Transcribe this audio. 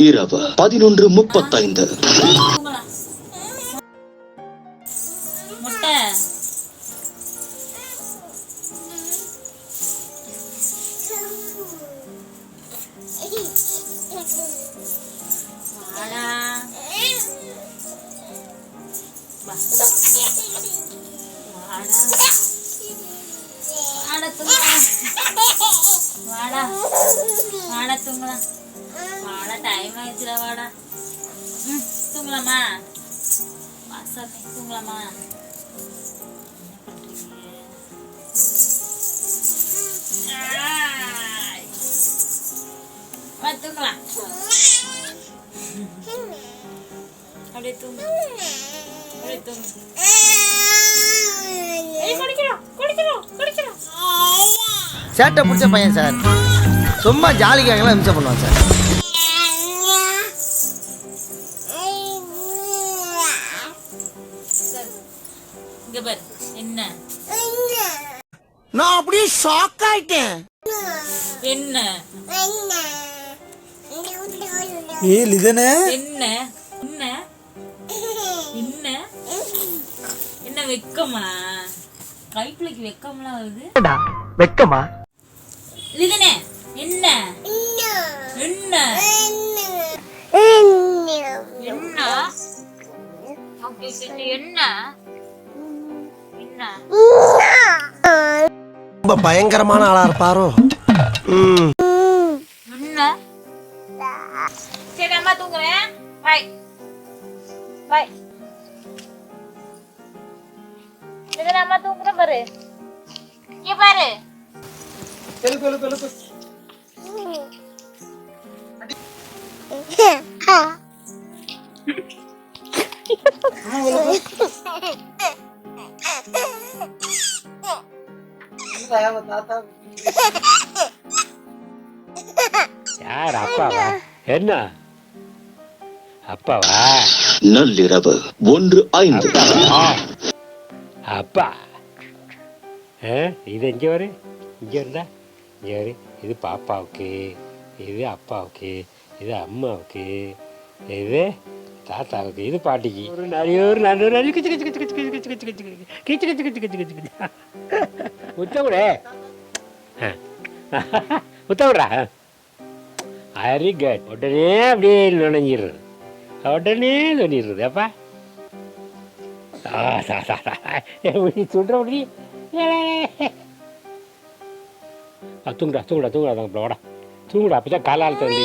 இரவு 11:35. முட்டை வாடா வாடா வாடா தூங்கலாம் வாடா டைம் ஆயிடுச்சுடா வாடா தூங்கலாமா வாசாமி தூங்கலாமா தூங்கலாம் அப்படியே தூங்கு அப்படியே தூங்கு சேட்டை பிடிச்ச பையன் சார். சும்மா ஜாலிக்காகலாம் இம்சை பண்ணுவான் சார். இங்க பாரு என்ன நான் அப்படியே ஷாக் ஆயிட்டேன். என்ன இதனே என்ன என்ன என்ன என்ன வெக்கமா கைப்பிள்ளைக்கு வெக்கம்லாம் வருது வெக்கமா இதுனே என்ன என்ன என்ன என்ன என்ன ரொம்ப பயங்கரமான ஆளா இருப்பாரோ. என்ன சரி அம்மா தூங்குறேன் பை பை இதுல அம்மா தூங்குறேன் பாரு இங்க பாரு யார் அப்பாவா? என்ன அப்பாவா? நள்ளிரவு 1:05. அப்பா இது எங்கே வரு? இங்கே இருந்தா இங்கே வரு. இது பாப்பாவுக்கு, இது அப்பாவுக்கு, இது அம்மாவுக்கு, இது தாத்தாவுக்கு, இது பாட்டிக்கு. ஒரு நரியோர் நல்லூர் கிச்சு கிச்சு கிச்சு கிச்சு கிச்சு கிச்சு கிச்சு கிச்சு கிச்சு கிச்சு கிச்சு கிச்சு கிச்சு முத்த விட முத்த விட்றா. Very good. உடனே அப்படியே நுழைஞ்சிடுறது, உடனே சொல்லிடுறது. அப்பா சொல்கிற உடனே தூங்குடா தூங்குடா தூங்குடா தங்கப்பட தூங்குடா. அப்போ தான் காலாலத்தை வந்து